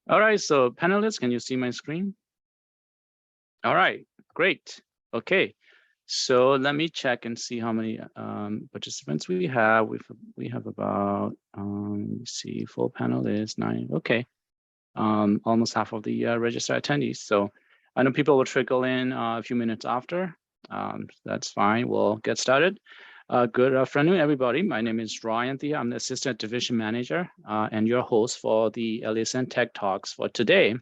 All right, so panelists, can you see my screen? All right, great. Okay, so let me check and see how many participants we have. We have about let me see, full panelists 9. Okay, almost half of the registered attendees. So I know people will trickle in a few minutes after. That's fine. We'll get started. Good afternoon, everybody. My name is Ryan Thiha. I'm the Assistant Division Manager and your host for the LASAN Tech Talks for today.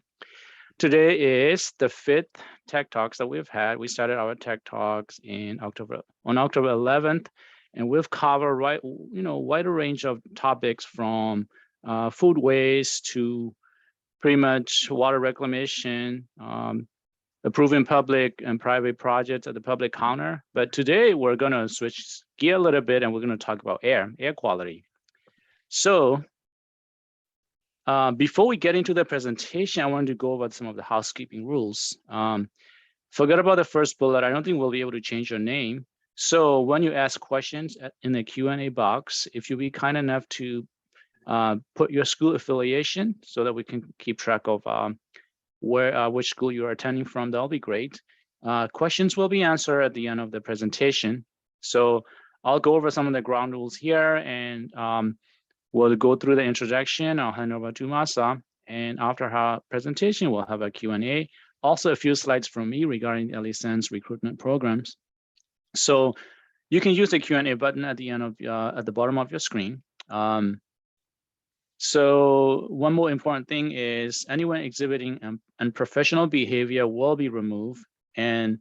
Today is the 5th Tech Talks that we've had. We started our Tech Talks on October 11th, and we've covered wider range of topics from food waste to pretty much water reclamation, approving public and private projects at the public counter. But today we're going to switch gear a little bit and we're going to talk about air quality. So before we get into the presentation, I wanted to go over some of the housekeeping rules. Forget about the first bullet. I don't think we'll be able to change your name. So when you ask questions in the Q&A box, if you'll be kind enough to put your school affiliation so that we can keep track of which school you're attending from, that'll be great. Questions will be answered at the end of the presentation. So I'll go over some of the ground rules here and we'll go through the introduction. I'll hand over to Mahsa, and after her presentation, we'll have a Q&A. Also a few slides from me regarding LASAN's recruitment programs. So you can use the Q&A button at the end of at the bottom of your screen. So one more important thing is anyone exhibiting unprofessional behavior will be removed, and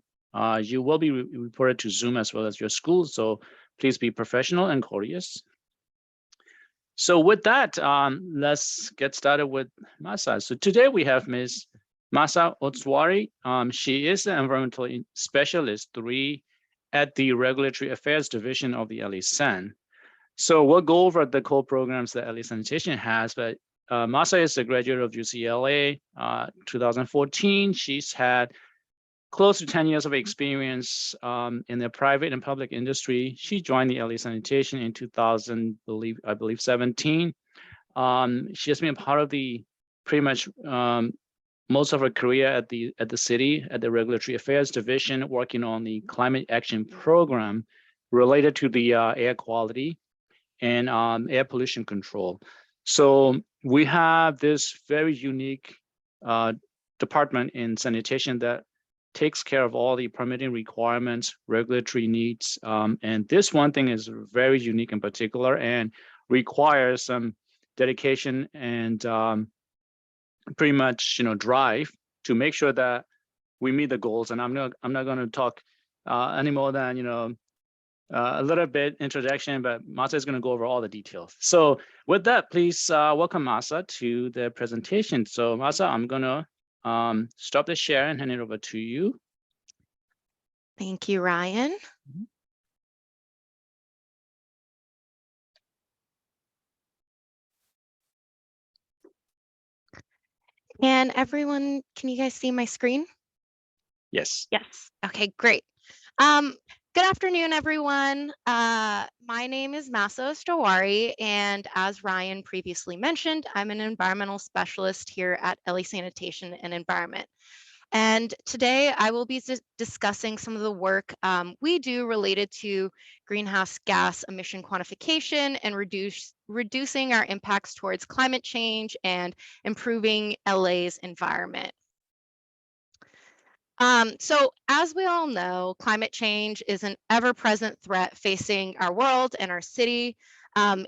you will be reported to Zoom as well as your school. So please be professional and courteous. So with that, let's get started with Mahsa. So today we have Ms. Mahsa Ostowari. She is an environmental specialist 3 at the Regulatory Affairs Division of the LASAN. So we'll go over the core programs that LA Sanitation has, but Mahsa is a graduate of UCLA, 2014. She's had close to 10 years of experience in the private and public industry. She joined the LA Sanitation in 2017. She has been a part of the pretty much most of her career at the city, at the Regulatory Affairs Division, working on the climate action program related to the air quality and air pollution control. So we have this very unique department in sanitation that takes care of all the permitting requirements, regulatory needs. And this one thing is very unique in particular and requires some dedication and pretty much drive to make sure that we meet the goals. And I'm not going to talk any more than a little bit introduction, but Mahsa is going to go over all the details. So with that, please welcome Mahsa to the presentation. So Mahsa, I'm going to stop the share and hand it over to you. Thank you, Ryan. And everyone, can you guys see my screen? Yes. Yes. Okay, great. Good afternoon, everyone. My name is Mahsa Ostowari, and as Ryan previously mentioned, I'm an environmental specialist here at LA Sanitation and Environment. And today I will be discussing some of the work we do related to greenhouse gas emission quantification and reducing our impacts towards climate change and improving LA's environment. So as we all know, climate change is an ever-present threat facing our world and our city.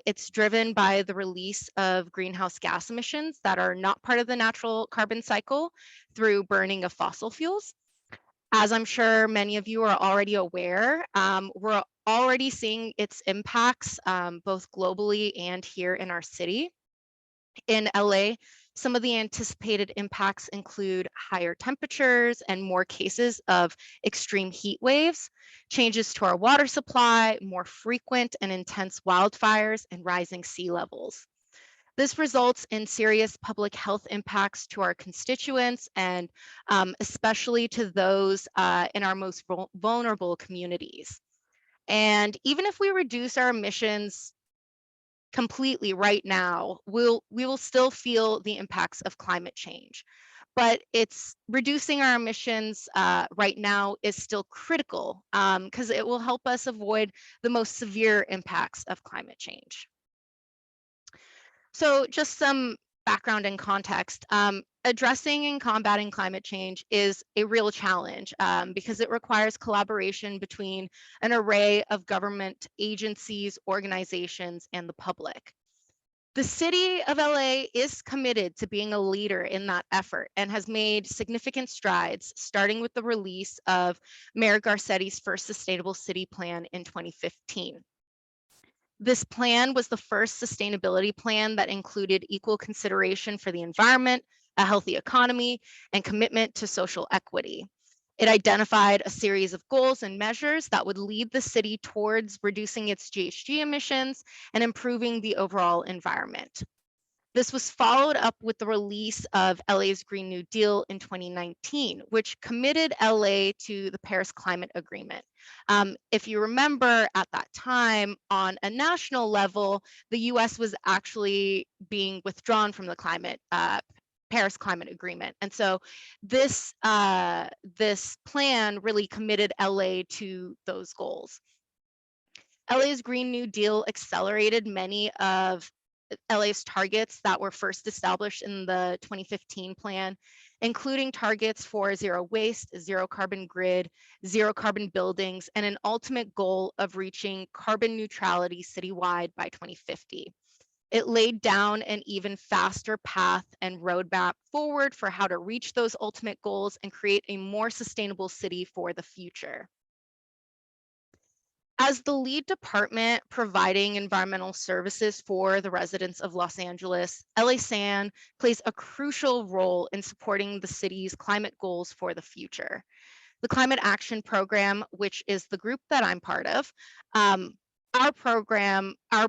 It's driven by the release of greenhouse gas emissions that are not part of the natural carbon cycle through burning of fossil fuels. As I'm sure many of you are already aware, we're already seeing its impacts both globally and here in our city. In LA, some of the anticipated impacts include higher temperatures and more cases of extreme heat waves, changes to our water supply, more frequent and intense wildfires, and rising sea levels. This results in serious public health impacts to our constituents and especially to those in our most vulnerable communities. And even if we reduce our emissions completely right now, we will still feel the impacts of climate change. But it's reducing our emissions right now is still critical because it will help us avoid the most severe impacts of climate change. So just some background and context. Addressing and combating climate change is a real challenge because it requires collaboration between an array of government agencies, organizations, and the public. The city of LA is committed to being a leader in that effort and has made significant strides, starting with the release of Mayor Garcetti's first sustainable city plan in 2015. This plan was the first sustainability plan that included equal consideration for the environment, a healthy economy, and commitment to social equity. It identified a series of goals and measures that would lead the city towards reducing its GHG emissions and improving the overall environment. This was followed up with the release of LA's Green New Deal in 2019, which committed LA to the Paris Climate Agreement. If you remember at that time, on a national level, the US was actually being withdrawn from the Paris Climate Agreement. And so this plan really committed LA to those goals. LA's Green New Deal accelerated many of LA's targets that were first established in the 2015 plan, including targets for zero waste, zero carbon grid, zero carbon buildings, and an ultimate goal of reaching carbon neutrality citywide by 2050. It laid down an even faster path and roadmap forward for how to reach those ultimate goals and create a more sustainable city for the future. As the lead department providing environmental services for the residents of Los Angeles, LASAN plays a crucial role in supporting the city's climate goals for the future. The Climate Action Program, which is the group that I'm part of, our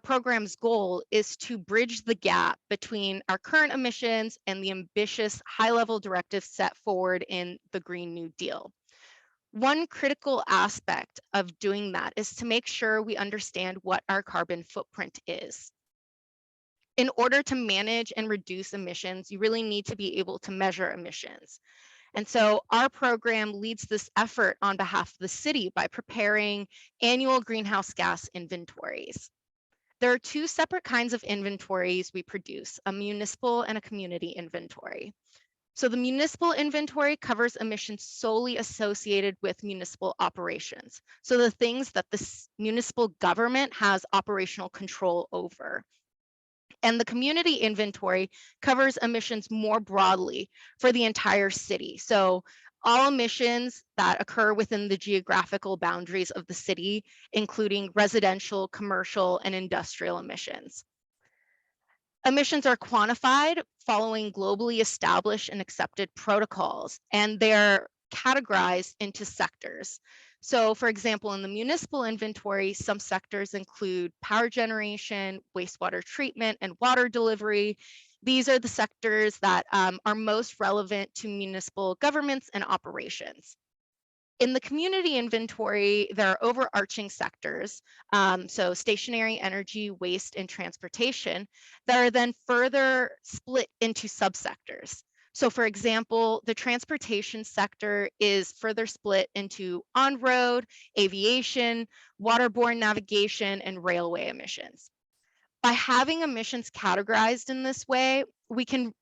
program's goal is to bridge the gap between our current emissions and the ambitious high-level directives set forward in the Green New Deal. One critical aspect of doing that is to make sure we understand what our carbon footprint is. In order to manage and reduce emissions, you really need to be able to measure emissions. And so our program leads this effort on behalf of the city by preparing annual greenhouse gas inventories. There are two separate kinds of inventories we produce, a municipal and a community inventory. So the municipal inventory covers emissions solely associated with municipal operations. So the things that the municipal government has operational control over. And the community inventory covers emissions more broadly for the entire city. So all emissions that occur within the geographical boundaries of the city, including residential, commercial, and industrial emissions. Emissions are quantified following globally established and accepted protocols, and they're categorized into sectors. So for example, in the municipal inventory, some sectors include power generation, wastewater treatment, and water delivery. These are the sectors that are most relevant to municipal governments and operations. In the community inventory, there are overarching sectors, so stationary energy, waste, and transportation, that are then further split into subsectors. So for example, the transportation sector is further split into on-road, aviation, waterborne navigation, and railway emissions. By having emissions categorized in this way, we can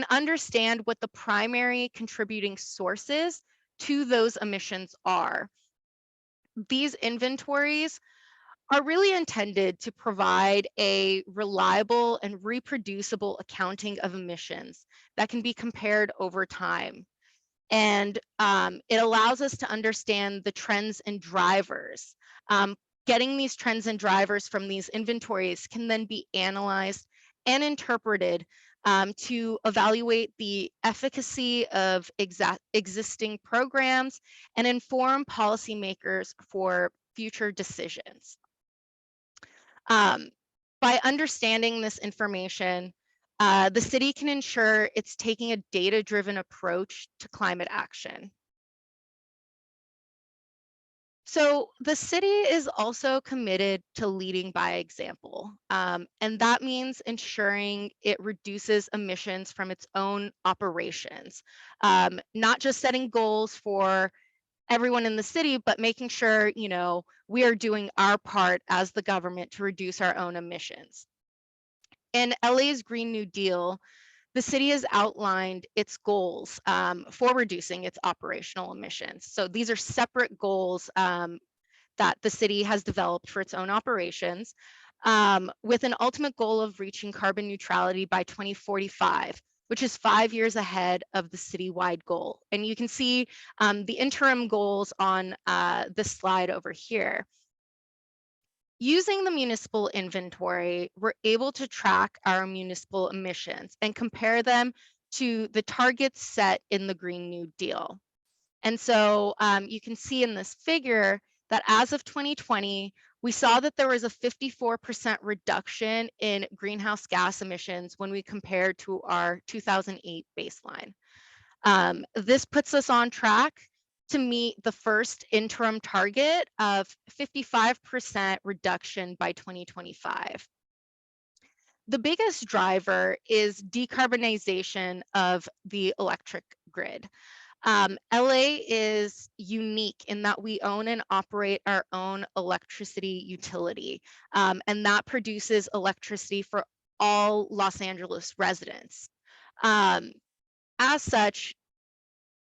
understand what the primary contributing sources to those emissions are. These inventories are really intended to provide a reliable and reproducible accounting of emissions that can be compared over time. And it allows us to understand the trends and drivers. Getting these trends and drivers from these inventories can then be analyzed and interpreted to evaluate the efficacy of existing programs and inform policymakers for future decisions. By understanding this information, the city can ensure it's taking a data-driven approach to climate action. So the city is also committed to leading by example, and that means ensuring it reduces emissions from its own operations, not just setting goals for everyone in the city, but making sure, we are doing our part as the government to reduce our own emissions. In LA's Green New Deal, the city has outlined its goals for reducing its operational emissions. So these are separate goals that the city has developed for its own operations, with an ultimate goal of reaching carbon neutrality by 2045, which is 5 years ahead of the citywide goal. And you can see the interim goals on this slide over here. Using the municipal inventory, we're able to track our municipal emissions and compare them to the targets set in the Green New Deal. And so you can see in this figure that as of 2020, we saw that there was a 54% reduction in greenhouse gas emissions when we compared to our 2008 baseline. This puts us on track to meet the first interim target of 55% reduction by 2025. The biggest driver is decarbonization of the electric grid. LA is unique in that we own and operate our own electricity utility, and that produces electricity for all Los Angeles residents. As such,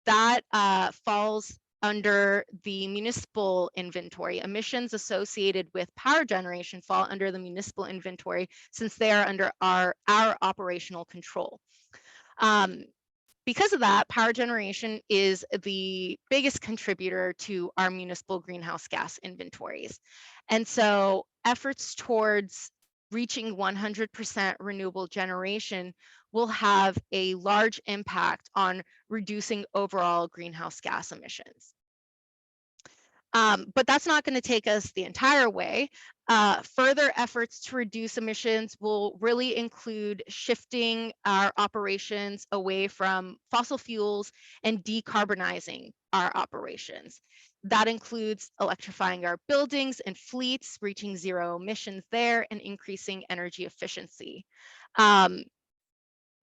that falls under the municipal inventory. Emissions associated with power generation fall under the municipal inventory since they are under our operational control. Because of that, power generation is the biggest contributor to our municipal greenhouse gas inventories. And so efforts towards reaching 100% renewable generation will have a large impact on reducing overall greenhouse gas emissions. But that's not going to take us the entire way. Further efforts to reduce emissions will really include shifting our operations away from fossil fuels and decarbonizing our operations. That includes electrifying our buildings and fleets, reaching zero emissions there, and increasing energy efficiency.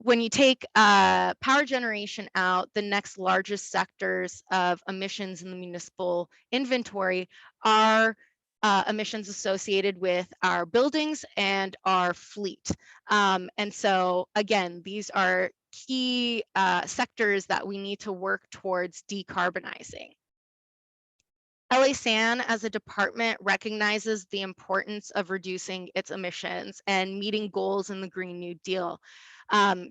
When you take power generation out, the next largest sectors of emissions in the municipal inventory are emissions associated with our buildings and our fleet. And so again, these are key sectors that we need to work towards decarbonizing. LASAN as a department recognizes the importance of reducing its emissions and meeting goals in the Green New Deal.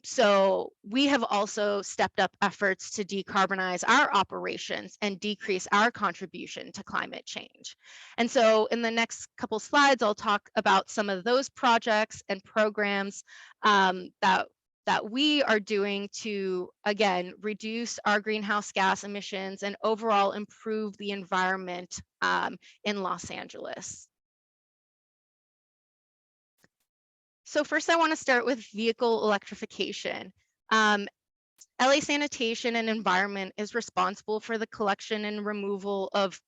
So we have also stepped up efforts to decarbonize our operations and decrease our contribution to climate change. And so in the next couple slides, I'll talk about some of those projects and programs that we are doing to, again, reduce our greenhouse gas emissions and overall improve the environment in Los Angeles. So first I want to start with vehicle electrification. LA Sanitation and Environment is responsible for the collection and removal of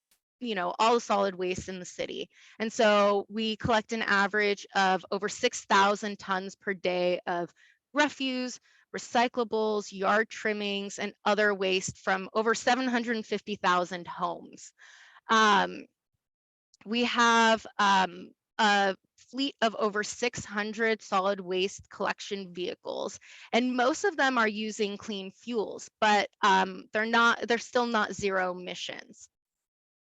all the solid waste in the city. And so we collect an average of over 6,000 tons per day of refuse, recyclables, yard trimmings, and other waste from over 750,000 homes. We have a fleet of over 600 solid waste collection vehicles, and most of them are using clean fuels, but they're still not zero emissions.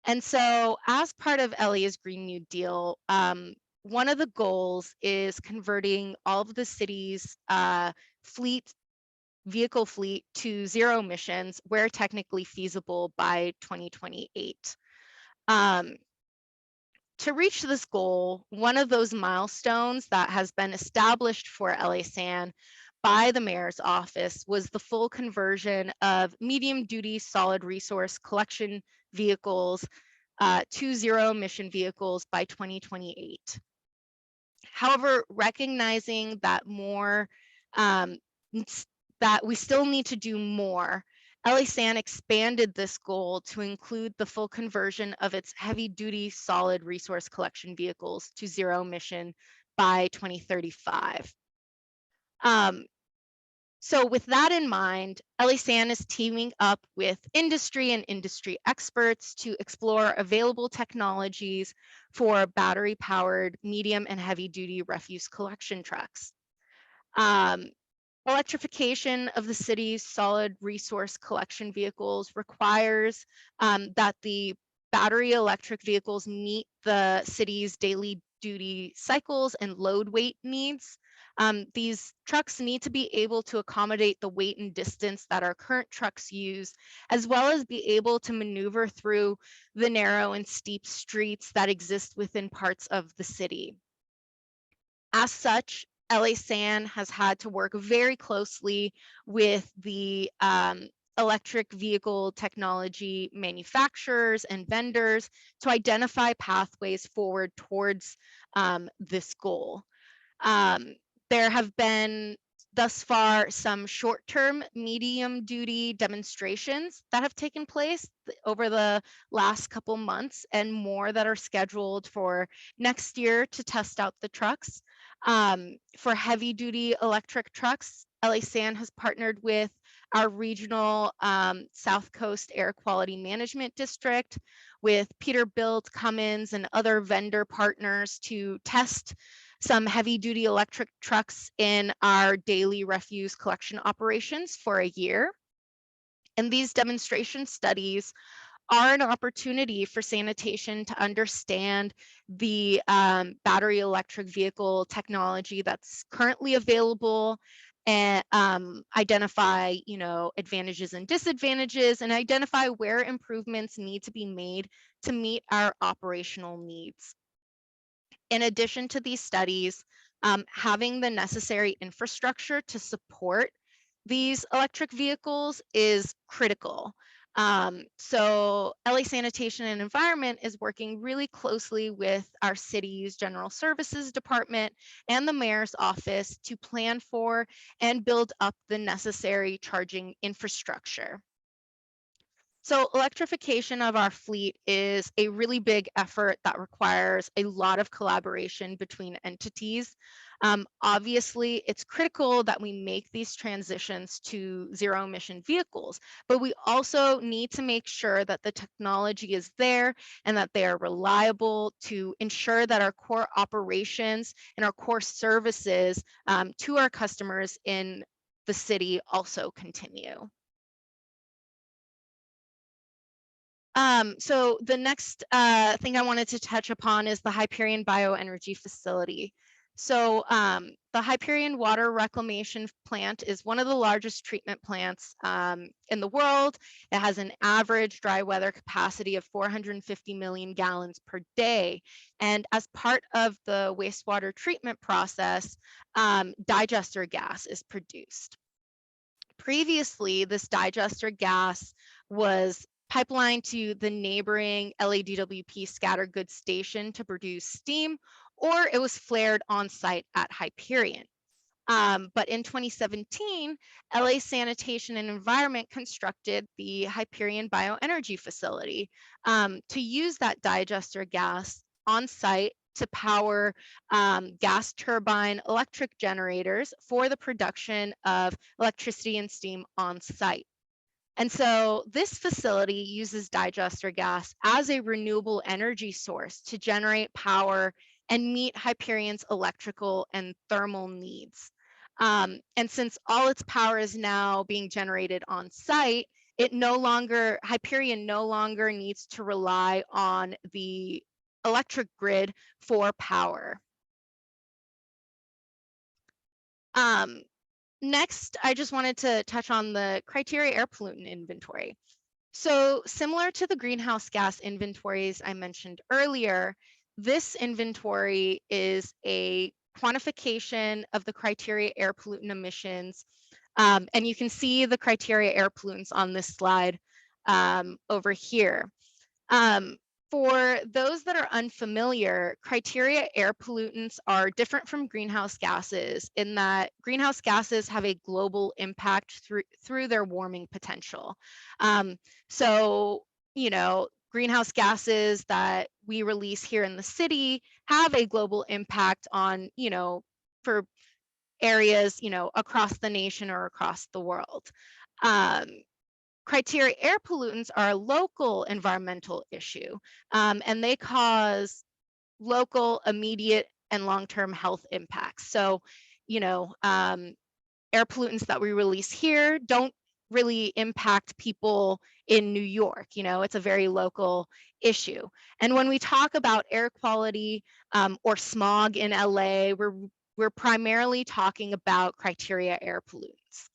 And so as part of LA's Green New Deal, one of the goals is converting all of the city's vehicle fleet to zero emissions where technically feasible by 2028. To reach this goal, one of those milestones that has been established for LASAN by the mayor's office was the full conversion of medium-duty solid resource collection vehicles to zero emission vehicles by 2028. However, recognizing that that we still need to do more, LASAN expanded this goal to include the full conversion of its heavy-duty solid resource collection vehicles to zero emission by 2035. So with that in mind, LASAN is teaming up with industry and industry experts to explore available technologies for battery-powered medium and heavy-duty refuse collection trucks. Electrification of the city's solid resource collection vehicles requires that the battery electric vehicles meet the city's daily duty cycles and load weight needs. These trucks need to be able to accommodate the weight and distance that our current trucks use, as well as be able to maneuver through the narrow and steep streets that exist within parts of the city. As such, LASAN has had to work very closely with the electric vehicle technology manufacturers and vendors to identify pathways forward towards this goal. There have been thus far some short-term medium-duty demonstrations that have taken place over the last couple months, and more that are scheduled for next year to test out the trucks. For heavy-duty electric trucks, LASAN has partnered with our regional South Coast Air Quality Management District, with Peterbilt, Cummins, and other vendor partners to test some heavy-duty electric trucks in our daily refuse collection operations for a year. And these demonstration studies are an opportunity for sanitation to understand the battery electric vehicle technology that's currently available, and identify, advantages and disadvantages, and identify where improvements need to be made to meet our operational needs. In addition to these studies, having the necessary infrastructure to support these electric vehicles is critical. So LA Sanitation and Environment is working really closely with our city's General Services Department and the Mayor's Office to plan for and build up the necessary charging infrastructure. So electrification of our fleet is a really big effort that requires a lot of collaboration between entities. Obviously, it's critical that we make these transitions to zero emission vehicles, but we also need to make sure that the technology is there and that they are reliable to ensure that our core operations and our core services to our customers in the city also continue. So the next thing I wanted to touch upon is the Hyperion Bioenergy Facility. So the Hyperion Water Reclamation Plant is one of the largest treatment plants in the world. It has an average dry weather capacity of 450 million gallons per day. And as part of the wastewater treatment process, digester gas is produced. Previously, this digester gas was pipelined to the neighboring LADWP scattered goods station to produce steam, or it was flared on site at Hyperion. But in 2017, LA Sanitation and Environment constructed the Hyperion Bioenergy Facility to use that digester gas on site to power gas turbine electric generators for the production of electricity and steam on site. And so this facility uses digester gas as a renewable energy source to generate power and meet Hyperion's electrical and thermal needs. And since all its power is now being generated on site, Hyperion no longer needs to rely on the electric grid for power. Next, I just wanted to touch on the criteria air pollutant inventory. So similar to the greenhouse gas inventories I mentioned earlier, this inventory is a quantification of the criteria air pollutant emissions. And you can see the criteria air pollutants on this slide over here. For those that are unfamiliar, criteria air pollutants are different from greenhouse gases in that greenhouse gases have a global impact through their warming potential. So, you know, greenhouse gases that we release here in the city have a global impact on, you know, for areas, you know, across the nation or across the world. Criteria air pollutants are a local environmental issue, and they cause local, immediate, and long-term health impacts. So, you know, air pollutants that we release here don't really impact people in New York. You know, it's a very local issue. And when we talk about air quality or smog in LA, we're primarily talking about criteria air pollutants.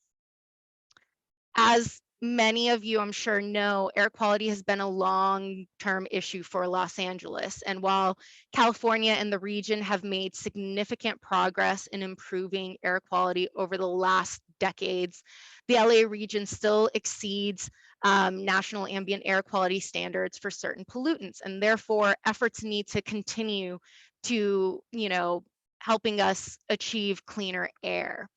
As many of you, I'm sure, know, air quality has been a long-term issue for Los Angeles. And while California and the region have made significant progress in improving air quality over the last decades, the LA region still exceeds national ambient air quality standards for certain pollutants. And therefore, efforts need to continue to, you know, helping us achieve cleaner air.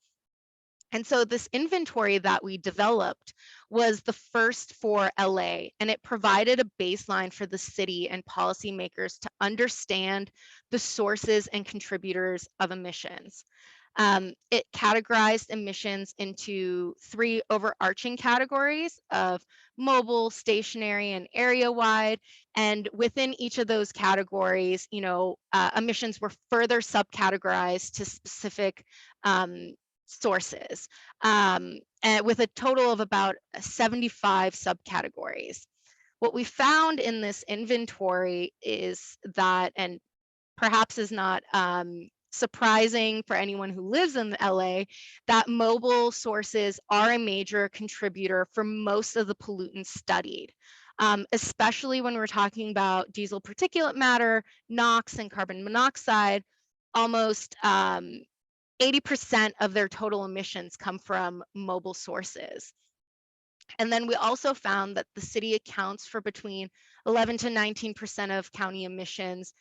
And so this inventory that we developed was the first for LA, and it provided a baseline for the city and policymakers to understand the sources and contributors of emissions. It categorized emissions into 3 overarching categories of mobile, stationary, and area-wide. And within each of those categories, you know, emissions were further subcategorized to specific sources, and with a total of about 75 subcategories. What we found in this inventory is that, and perhaps is not surprising for anyone who lives in LA, that mobile sources are a major contributor for most of the pollutants studied, especially when we're talking about diesel particulate matter, NOx, and carbon monoxide. Almost 80% of their total emissions come from mobile sources. And then we also found that the city accounts for between 11 to 19% of county emissions,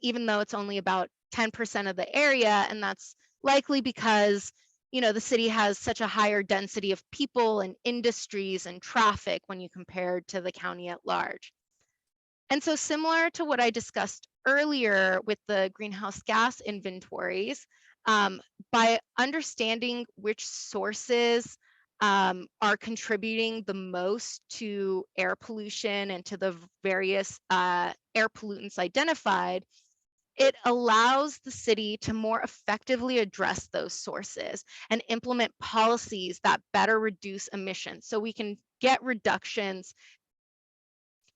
even though it's only about 10% of the area. And that's likely because, you know, the city has such a higher density of people and industries and traffic when you compare to the county at large. And so similar to what I discussed earlier with the greenhouse gas inventories, by understanding which sources are contributing the most to air pollution and to the various air pollutants identified, it allows the city to more effectively address those sources and implement policies that better reduce emissions so we can get reductions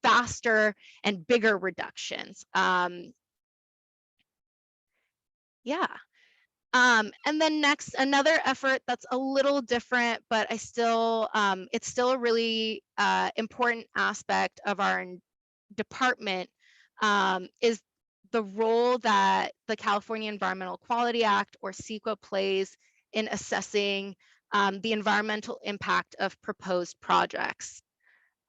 faster and bigger reductions. Yeah. And then next, another effort that's a little different, but it's still a really important aspect of our department, is the role that the California Environmental Quality Act, or CEQA, plays in assessing the environmental impact of proposed projects.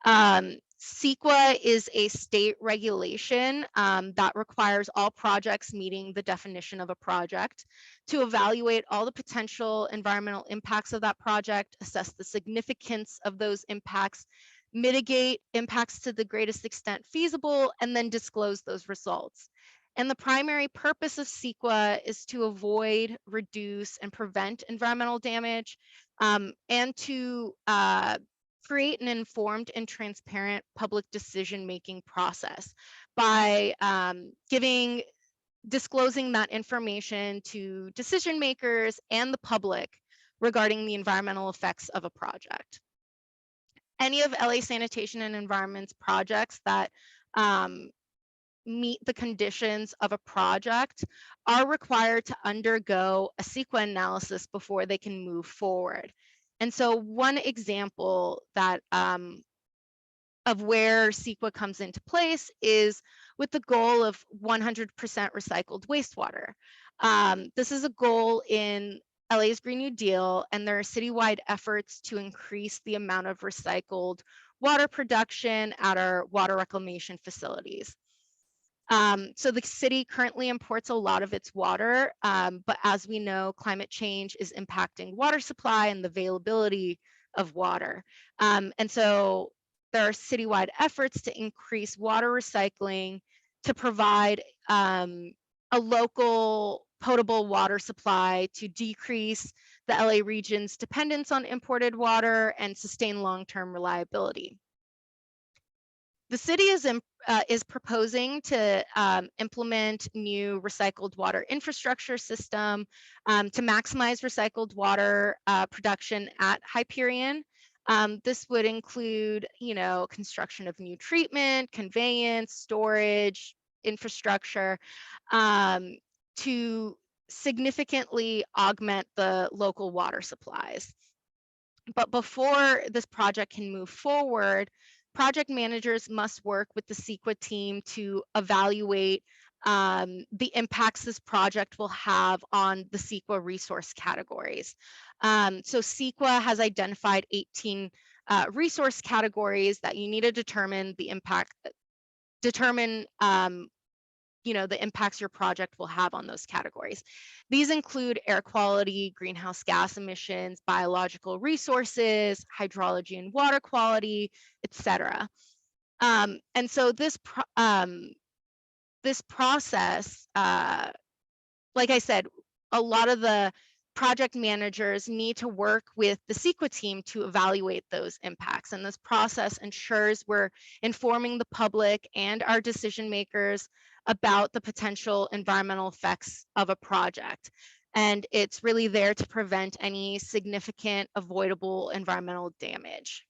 CEQA is a state regulation that requires all projects meeting the definition of a project to evaluate all the potential environmental impacts of that project, assess the significance of those impacts, mitigate impacts to the greatest extent feasible, and then disclose those results. And the primary purpose of CEQA is to avoid, reduce, and prevent environmental damage, and to create an informed and transparent public decision-making process by disclosing that information to decision makers and the public regarding the environmental effects of a project. Any of LA Sanitation and Environment's projects that meet the conditions of a project are required to undergo a CEQA analysis before they can move forward. And so one example that of where CEQA comes into place is with the goal of 100% recycled wastewater. This is a goal in LA's Green New Deal, and there are citywide efforts to increase the amount of recycled water production at our water reclamation facilities. So the city currently imports a lot of its water, but as we know, climate change is impacting water supply and the availability of water. And so there are citywide efforts to increase water recycling to provide a local potable water supply to decrease the LA region's dependence on imported water and sustain long-term reliability. The city is proposing to implement new recycled water infrastructure system to maximize recycled water production at Hyperion. This would include, construction of new treatment, conveyance, storage, infrastructure to significantly augment the local water supplies. But before this project can move forward, project managers must work with the CEQA team to evaluate the impacts this project will have on the CEQA resource categories. So CEQA has identified 18 resource categories that you need to determine the impact, the impacts your project will have on those categories. These include air quality, greenhouse gas emissions, biological resources, hydrology and water quality, etc. And so this process, like I said, a lot of the project managers need to work with the CEQA team to evaluate those impacts. And this process ensures we're informing the public and our decision makers about the potential environmental effects of a project. And it's really there to prevent any significant avoidable environmental damage.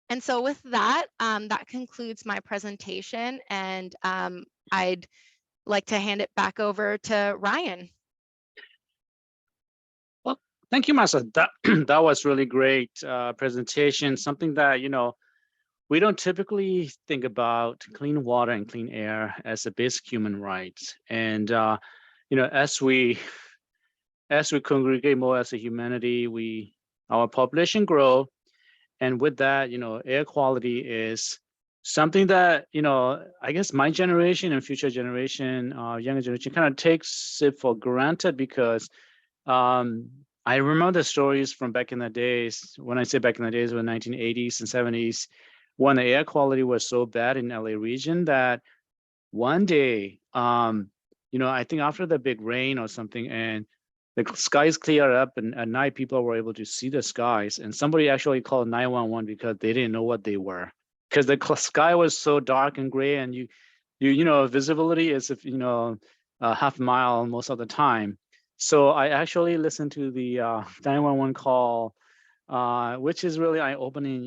And so with that, that concludes my presentation, and I'd like to hand it back over to Ryan. Well, thank you, Mahsa. That was really great presentation. Something that, we don't typically think about clean water and clean air as a basic human right. And, as we congregate more as a humanity, our population grow. And with that, air quality is something that, I guess my generation and future generation, younger generation kind of takes it for granted, because I remember the stories from back in the days. When I say back in the days, in the 1980s and 70s, when the air quality was so bad in LA region that one day, I think after the big rain or something, and the skies cleared up, and at night people were able to see the skies, and somebody actually called 911 because they didn't know what they were, because the sky was so dark and gray, and visibility is a half mile most of the time. So I actually listened to the 911 call, which is really eye-opening.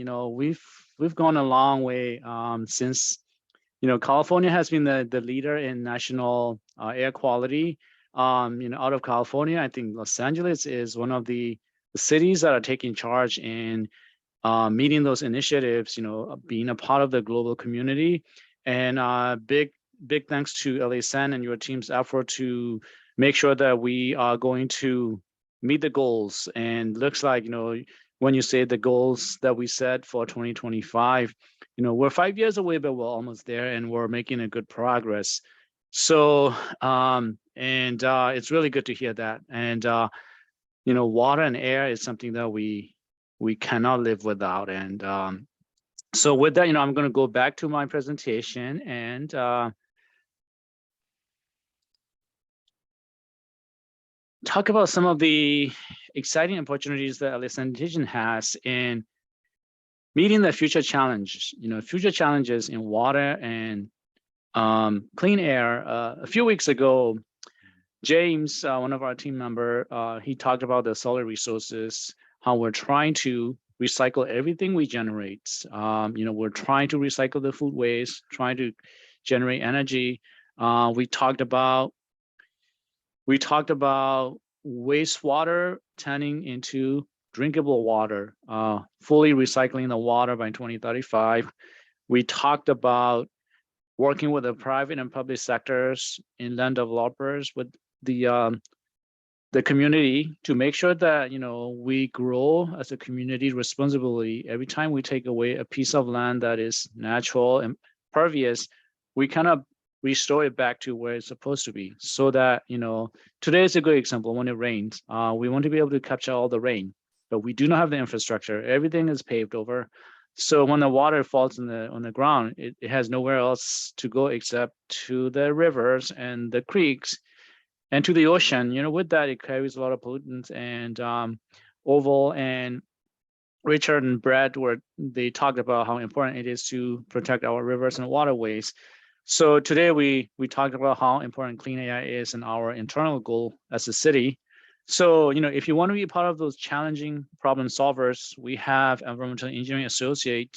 We've gone a long way since California has been the leader in national air quality. Out of California, I think Los Angeles is one of the cities that are taking charge in meeting those initiatives, being a part of the global community. And big thanks to LASAN and your team's effort to make sure that we are going to meet the goals. And looks like, when you say the goals that we set for 2025, we're 5 years away, but we're almost there, and we're making a good progress. So, it's really good to hear that. And, water and air is something that we cannot live without. And so with that, I'm going to go back to my presentation and talk about some of the exciting opportunities that LA Sanitation has in meeting the future challenges, future challenges in water and clean air. A few weeks ago, James, one of our team member, he talked about the solar resources, how we're trying to recycle everything we generate. We're trying to recycle the food waste, trying to generate energy. We talked about wastewater turning into drinkable water, fully recycling the water by 2035. We talked about working with the private and public sectors in land developers with the community to make sure that we grow as a community responsibly. Every time we take away a piece of land that is natural and pervious, we kind of restore it back to where it's supposed to be, so that, today is a good example. When it rains, we want to be able to capture all the rain, but we do not have the infrastructure. Everything is paved over. So when the water falls on the ground, it has nowhere else to go except to the rivers and the creeks and to the ocean. With that, it carries a lot of pollutants. And Oval and Richard and Brad they talked about how important it is to protect our rivers and waterways. So today we talked about how important clean AI is in our internal goal as a city. So, if you want to be part of those challenging problem solvers, we have Environmental Engineering Associate.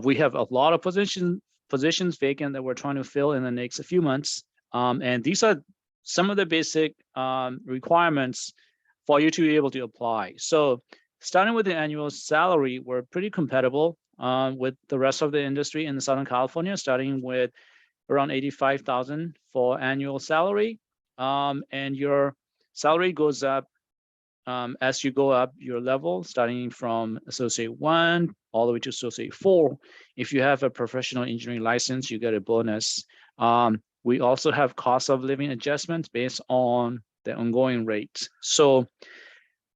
We have a lot of positions vacant that we're trying to fill in the next few months. And these are some of the basic requirements for you to be able to apply. So starting with the annual salary, we're pretty compatible with the rest of the industry in Southern California, starting with around $85,000 for annual salary. And your salary goes up as you go up your level, starting from Associate 1 all the way to Associate 4. If you have a professional engineering license, you get a bonus. We also have cost of living adjustments based on the ongoing rates. So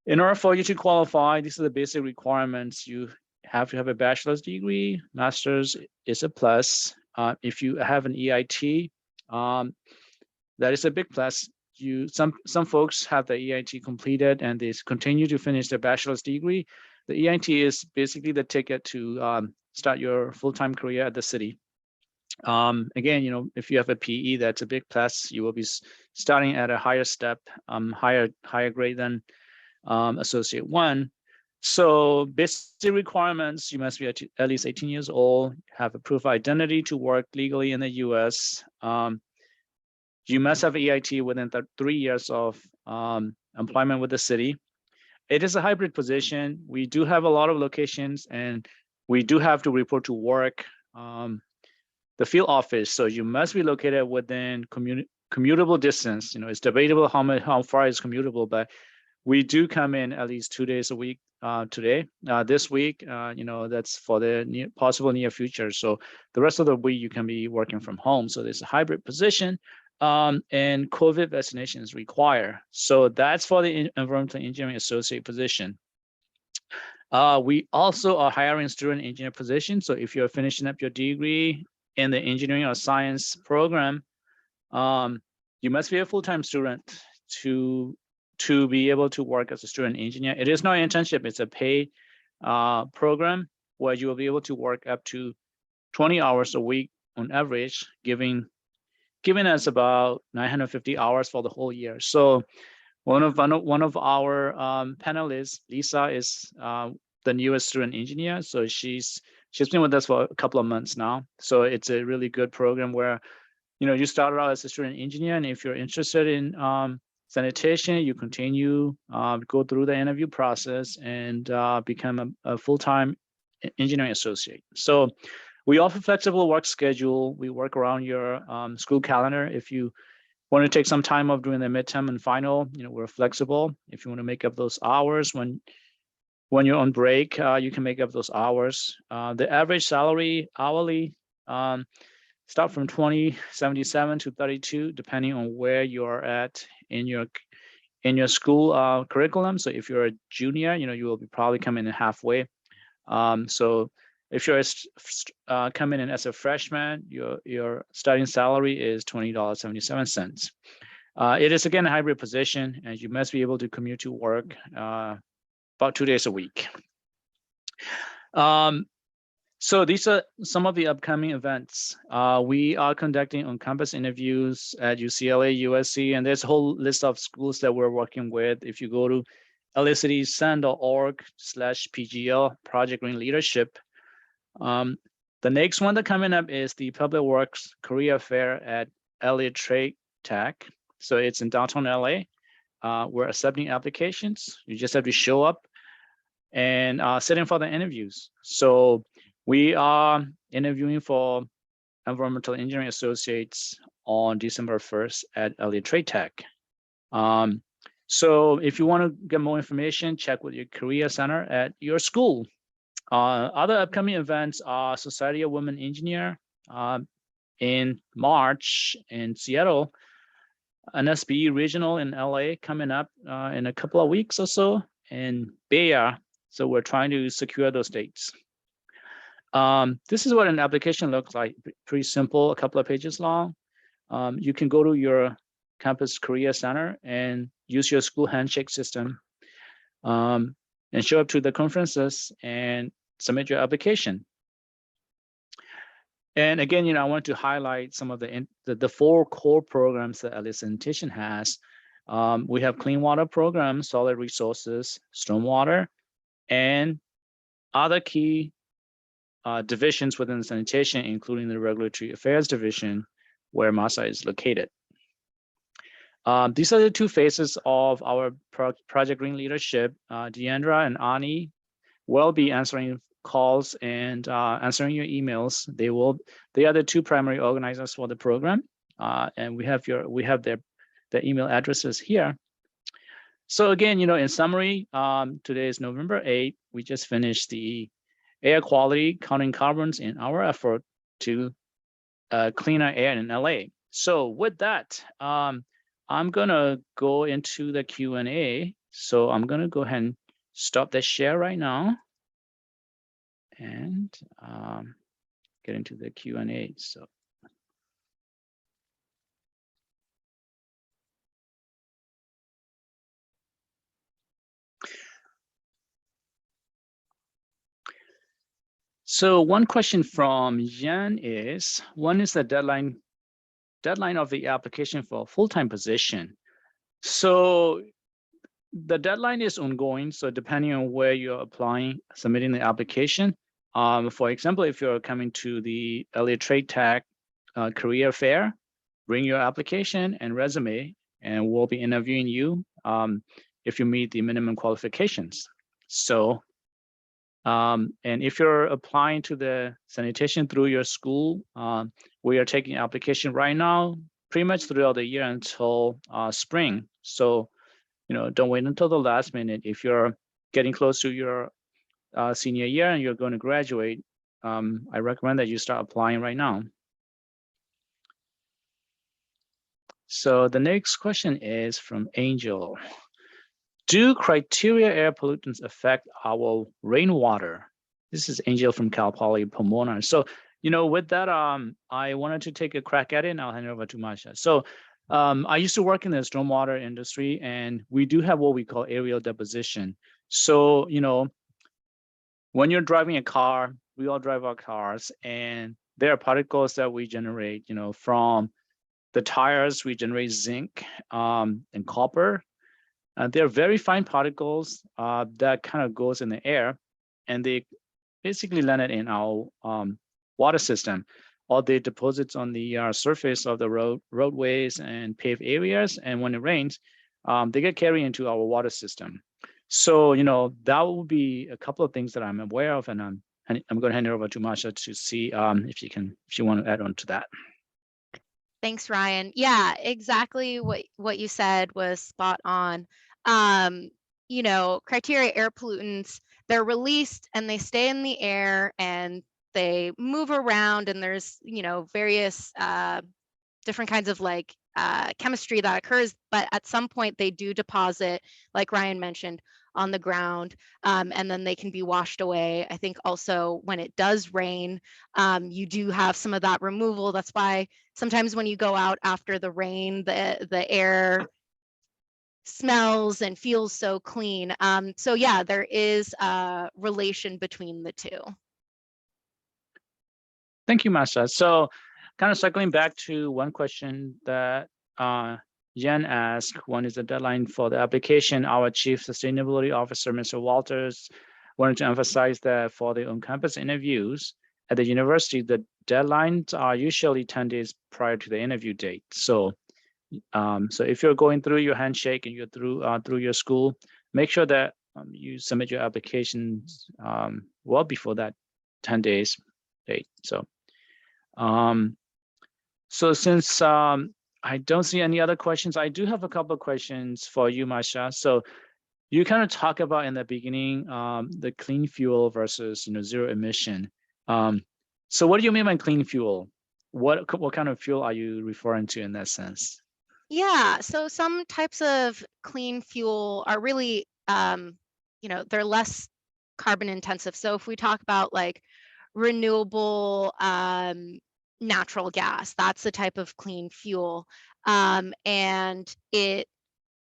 in order for you to qualify, these are the basic requirements. You have to have a bachelor's degree. Master's is a plus. If you have an EIT, that is a big plus. Some folks have the EIT completed and they continue to finish their bachelor's degree. The EIT is basically the ticket to start your full-time career at the city. Again, if you have a PE, that's a big plus. You will be starting at a higher step, higher grade than Associate 1. So basic requirements: you must be at least 18 years old, have a proof of identity to work legally in the US. You must have EIT within 3 years of employment with the city. It is a hybrid position. We do have a lot of locations, and we do have to report to work, the field office. So you must be located within commutable distance. It's debatable how far is commutable, but we do come in at least 2 days a week today. This week, that's for the possible near future. So the rest of the week, you can be working from home. So there's a hybrid position. And COVID vaccinations require. So that's for the Environmental Engineering Associate position. We also are hiring student engineer positions. So if you're finishing up your degree in the engineering or science program, you must be a full-time student to be able to work as a student engineer. It is not an internship, it's a paid program where you will be able to work up to 20 hours a week on average, giving us about 950 hours for the whole year. So one of our panelists, Lisa, is the newest student engineer. So she's been with us for a couple of months now. So it's a really good program where, you started out as a student engineer, and if you're interested in sanitation, you continue, go through the interview process and become a full-time engineering associate. So we offer flexible work schedule. We work around your school calendar. If you want to take some time off during the midterm and final, we're flexible. If you want to make up those hours when you're on break, you can make up those hours. The average salary hourly start from $20.77 to $32, depending on where you're at in your school curriculum. So if you're a junior, you will be probably coming in halfway. So if you're coming in as a freshman, your starting salary is $20.77. It is, again, a hybrid position, and you must be able to commute to work about 2 days a week. So these are some of the upcoming events. We are conducting on-campus interviews at UCLA, USC, and there's a whole list of schools that we're working with. If you go to lacsan.org/PGL, Project Green Leadership. The next one that coming up is the Public Works Career Fair at LA Trade Tech. So it's in downtown LA. We're accepting applications. You just have to show up and sit in for the interviews. So we are interviewing for Environmental Engineering Associates on December 1st at LA Trade Tech. So if you want to get more information, check with your career center at your school. Other upcoming events are Society of Women Engineer, in March in Seattle, an SBE regional in LA coming up in a couple of weeks or so, and Bay Area. So we're trying to secure those dates. This is what an application looks like. Pretty simple, a couple of pages long. You can go to your campus career center and use your school handshake system and show up to the conferences and submit your application. And again, I want to highlight some of the 4 core programs that LA Sanitation has. We have clean water program, solid resources, stormwater, and other key divisions within sanitation, including the regulatory affairs division, where Mahsa is located. These are the 2 phases of our Project Green leadership. Deandra and Ani will be answering calls and answering your emails. They are the 2 primary organizers for the program, and we have their email addresses here. So again, in summary, today is November 8th. We just finished the air quality, counting carbons in our effort to cleaner air in LA. So with that, I'm gonna go into the Q&A. So I'm gonna go ahead and stop the share right now and get into the Q&A. So one question from Yan is, when is the deadline of the application for a full-time position? So the deadline is ongoing. So depending on where you're applying, submitting the application, for example, if you're coming to the LA Trade Tech career fair, bring your application and resume, and we'll be interviewing you if you meet the minimum qualifications. So, and if you're applying to the sanitation through your school, we are taking application right now, pretty much throughout the year until spring. So, don't wait until the last minute. If you're getting close to your senior year and you're going to graduate, I recommend that you start applying right now. So the next question is from Angel. Do criteria air pollutants affect our rainwater? This is Angel from Cal Poly Pomona. So, with that, I wanted to take a crack at it, and I'll hand it over to Mahsa. So I used to work in the stormwater industry, and we do have what we call aerial deposition. So, when you're driving a car, we all drive our cars, and there are particles that we generate, from the tires. We generate zinc and copper. They're very fine particles that kind of goes in the air, and they basically land it in our water system, or they deposits on the surface of the roadways and paved areas. And when it rains, they get carried into our water system. So, that will be a couple of things that I'm aware of, and I'm going to hand it over to Mahsa to see if you want to add on to that. Thanks, Ryan. Yeah, exactly what you said was spot on. Criteria air pollutants, they're released and they stay in the air and they move around, and there's, various different kinds of chemistry that occurs, but at some point they do deposit, like Ryan mentioned, on the ground, and then they can be washed away. I think also when it does rain, you do have some of that removal. That's why sometimes when you go out after the rain, the air smells and feels so clean. So yeah, there is a relation between the 2. Thank you, Mahsa. So kind of circling back to one question that Jen asked, when is the deadline for the application? Our Chief Sustainability Officer, Mr. Walters, wanted to emphasize that for the on-campus interviews at the university, the deadlines are usually 10 days prior to the interview date. So, so if you're going through your handshake and you're through your school, make sure that you submit your applications well before that 10 days date. So, so since I don't see any other questions, I do have a couple of questions for you, Mahsa. So you kind of talk about in the beginning the clean fuel versus zero emission. So what do you mean by clean fuel? what kind of fuel are you referring to in that sense? Yeah, so some types of clean fuel are really, they're less carbon intensive. So if we talk about like renewable natural gas, that's the type of clean fuel. And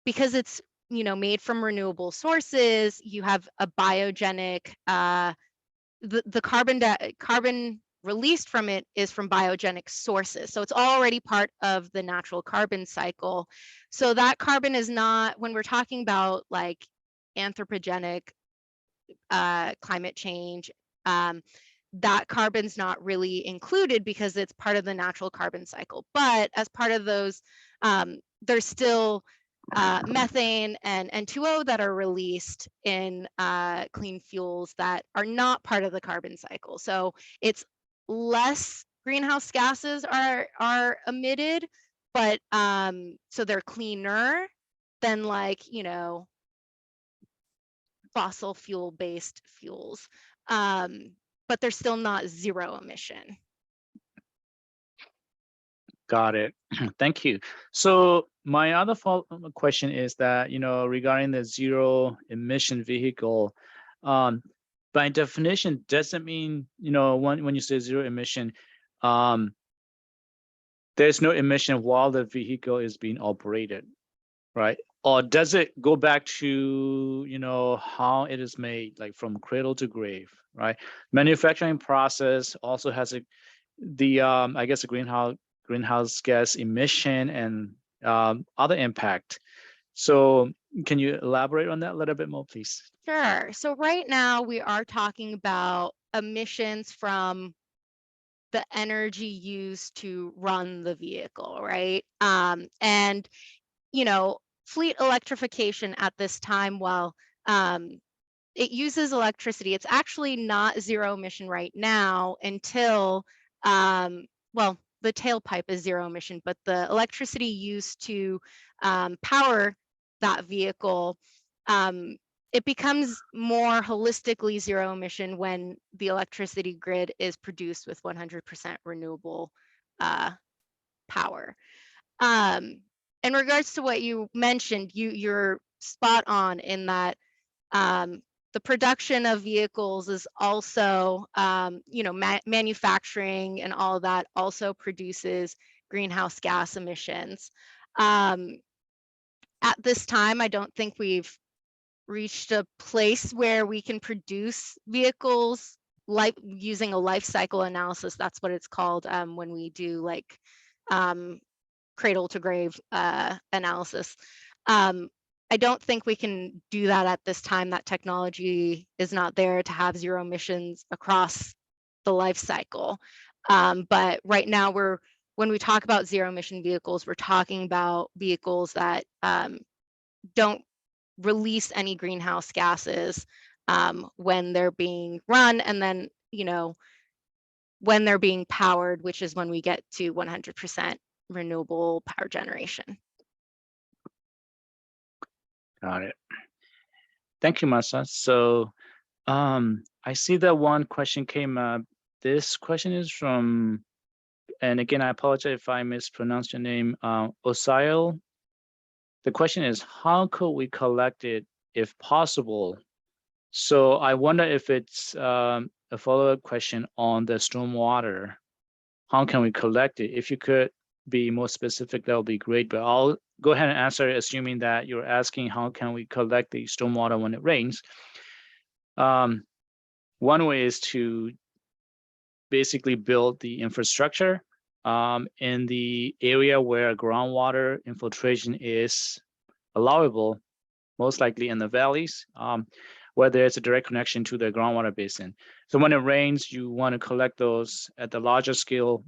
because it's, made from renewable sources, you have a biogenic, the carbon released from it is from biogenic sources. So it's already part of the natural carbon cycle. So that carbon is not, when we're talking about like anthropogenic climate change, that carbon's not really included because it's part of the natural carbon cycle. But as part of those, there's still methane and N2O that are released in clean fuels that are not part of the carbon cycle. So it's less greenhouse gases are emitted, but so they're cleaner than like, fossil fuel based fuels. But they're still not zero emission. Got it. Thank you. So my other question is that, regarding the zero emission vehicle, by definition, does it mean, when you say zero emission, there's no emission while the vehicle is being operated, right? Or does it go back to, how it is made, like from cradle to grave, right? Manufacturing process also has I guess, a greenhouse gas emission and other impact. So can you elaborate on that a little bit more, please? Sure. So right now we are talking about emissions from the energy used to run the vehicle, right? And fleet electrification at this time, while it uses electricity, it's actually not zero emission right now until, well, the tailpipe is zero emission, but the electricity used to power that vehicle, it becomes more holistically zero emission when the electricity grid is produced with 100% renewable power. In regards to what you mentioned, you're spot on in that the production of vehicles is also, manufacturing and all of that also produces greenhouse gas emissions. At this time, I don't think we've reached a place where we can produce vehicles using a life cycle analysis. That's what it's called when we do like cradle to grave analysis. I don't think we can do that at this time. That technology is not there to have zero emissions across the life cycle. But right now, when we talk about zero emission vehicles, we're talking about vehicles that don't release any greenhouse gases when they're being run, and then when they're being powered, which is when we get to 100% renewable power generation. Got it. Thank you, Mahsa. So I see that one question came up. This question is from, and again, I apologize if I mispronounced your name, Osail. The question is, how could we collect it if possible? So I wonder if it's a follow-up question on the stormwater. How can we collect it? If you could be more specific, that would be great. But I'll go ahead and answer, assuming that you're asking how can we collect the stormwater when it rains. One way is to basically build the infrastructure in the area where groundwater infiltration is allowable, most likely in the valleys, where there's a direct connection to the groundwater basin. So when it rains, you want to collect those at the larger scale,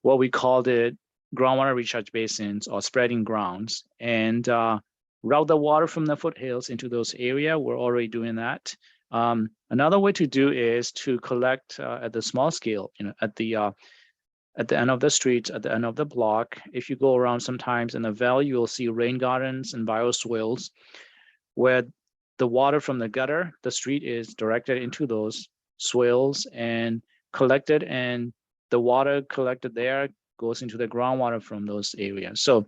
what we call the groundwater recharge basins or spreading grounds, and route the water from the foothills into those areas. We're already doing that. Another way to do is to collect at the small scale, at the end of the street, at the end of the block. If you go around sometimes in the valley, you'll see rain gardens and bioswales where the water from the gutter, the street, is directed into those swales and collected and the water collected there goes into the groundwater from those areas. So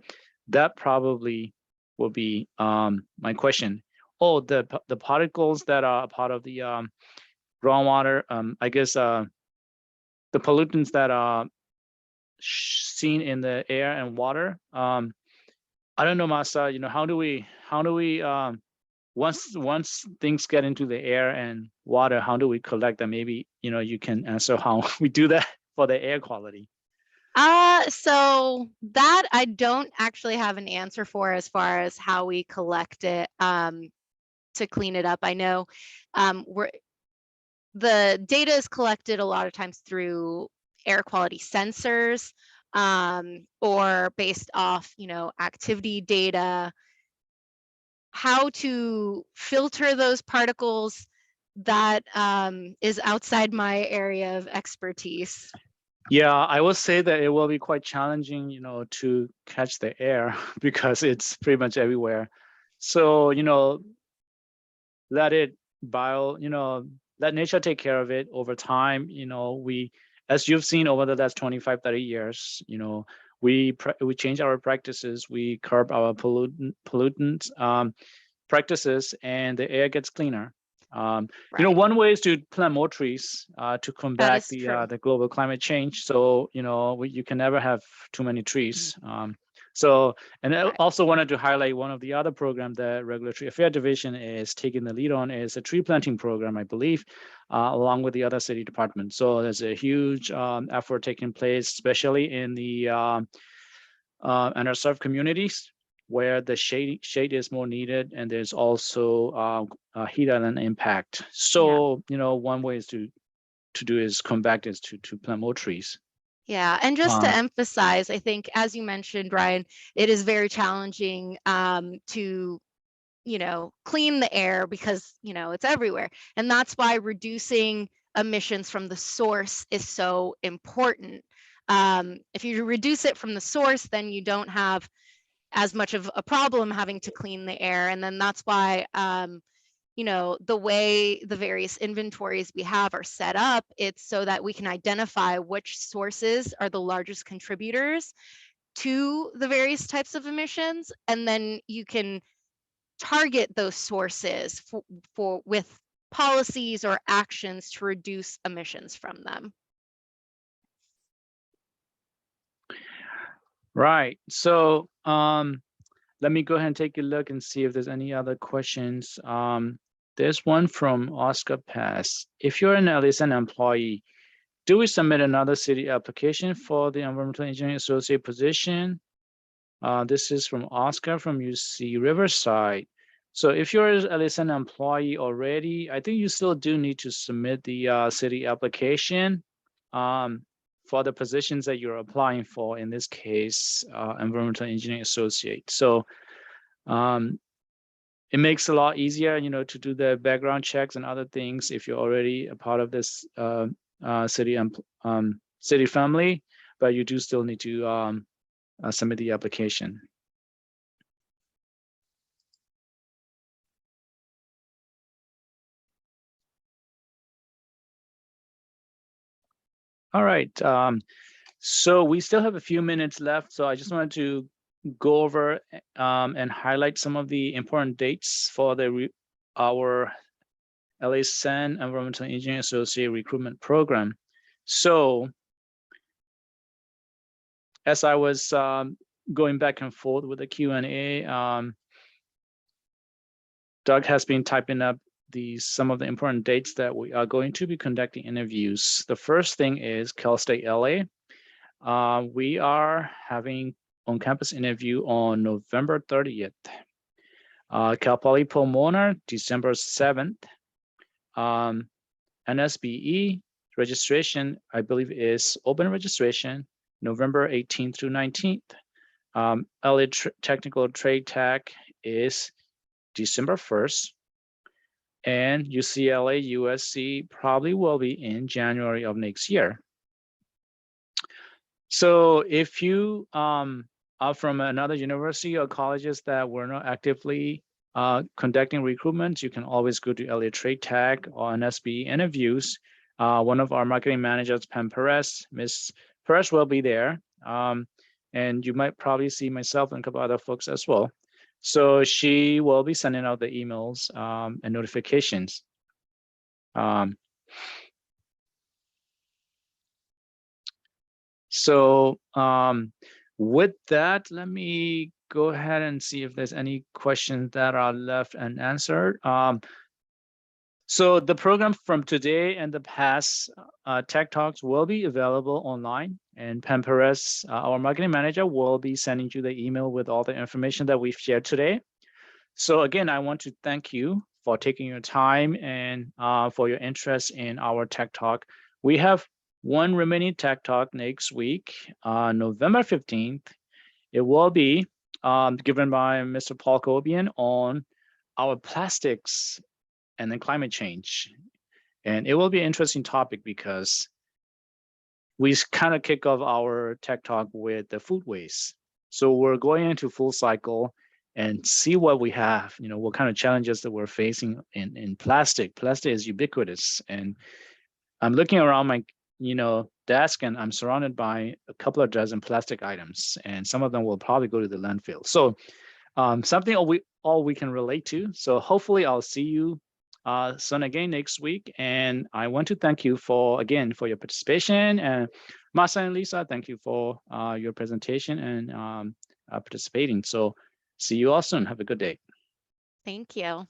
that probably will be my question. Oh, the particles that are part of the groundwater, I guess the pollutants that are seen in the air and water. I don't know, Mahsa, how do we once things get into the air and water, how do we collect them? Maybe, you can answer how we do that for the air quality. So that I don't actually have an answer for as far as how we collect it to clean it up. I know the data is collected a lot of times through air quality sensors or based off, activity data. How to filter those particles, that is outside my area of expertise. Yeah, I will say that it will be quite challenging, to catch the air because it's pretty much everywhere. So, let it let nature take care of it over time. As you've seen over the last 25, 30 years, we change our practices, we curb our pollutant practices, and the air gets cleaner. Right. One way is to plant more trees to combat the global climate change. So, you can never have too many trees. And I also wanted to highlight one of the other programs that Regulatory Affairs Division is taking the lead on is a tree planting program, I believe, along with the other city departments. So there's a huge effort taking place, especially in the underserved communities where the shade is more needed, and there's also heat island impact. So, one way is to do is combat is to plant more trees. Yeah, and just to emphasize, I think, as you mentioned, Ryan, it is very challenging to, clean the air because, it's everywhere. And that's why reducing emissions from the source is so important. If you reduce it from the source, then you don't have as much of a problem having to clean the air. And then that's why the way the various inventories we have are set up, it's so that we can identify which sources are the largest contributors to the various types of emissions, and then you can target those sources with policies or actions to reduce emissions from them. Right. So let me go ahead and take a look and see if there's any other questions. There's one from Oscar Pass. If you're an LASAN employee, do we submit another city application for the Environmental Engineering Associate position? This is from Oscar from UC Riverside. So if you're a LASAN employee already, I think you still do need to submit the city application for the positions that you're applying for, in this case, Environmental Engineering Associate. So it makes it a lot easier, to do the background checks and other things if you're already a part of this city family, but you do still need to submit the application. All right. So we still have a few minutes left. So I just wanted to go over and highlight some of the important dates for our LASAN Environmental Engineering Associate recruitment program. So as I was going back and forth with the Q&A, Doug has been typing up some of the important dates that we are going to be conducting interviews. The first thing is Cal State LA. We are having on-campus interview on November 30th. Cal Poly Pomona, December 7th. NSBE registration, I believe, is open registration, November 18th through 19th. LA Technical Trade Tech is December 1st. And UCLA, USC probably will be in January of next year. So if you are from another university or colleges that were not actively conducting recruitment, you can always go to LA Trade Tech or NSBE interviews. One of our marketing managers, Pam Perez, Miss Perez will be there. And you might probably see myself and a couple other folks as well. So she will be sending out the emails and notifications. So with that, let me go ahead and see if there's any questions that are left unanswered. So the program from today and the past Tech Talks will be available online, and Pam Perez, our marketing manager, will be sending you the email with all the information that we've shared today. So again, I want to thank you for taking your time and for your interest in our Tech Talk. We have one remaining Tech Talk next week, November 15th. It will be given by Mr. Paul Cobian on our plastics and then climate change. And it will be an interesting topic because we kind of kick off our Tech Talk with the food waste. So we're going into full cycle and see what we have, what kind of challenges that we're facing in plastic. Plastic is ubiquitous. And I'm looking around my, desk, and I'm surrounded by a couple of dozen plastic items, and some of them will probably go to the landfill. So something all we can relate to. So hopefully I'll see you soon again next week. And I want to thank you for your participation. And Mahsa and Lisa, thank you for your presentation and participating. So see you all soon. Have a good day. Thank you.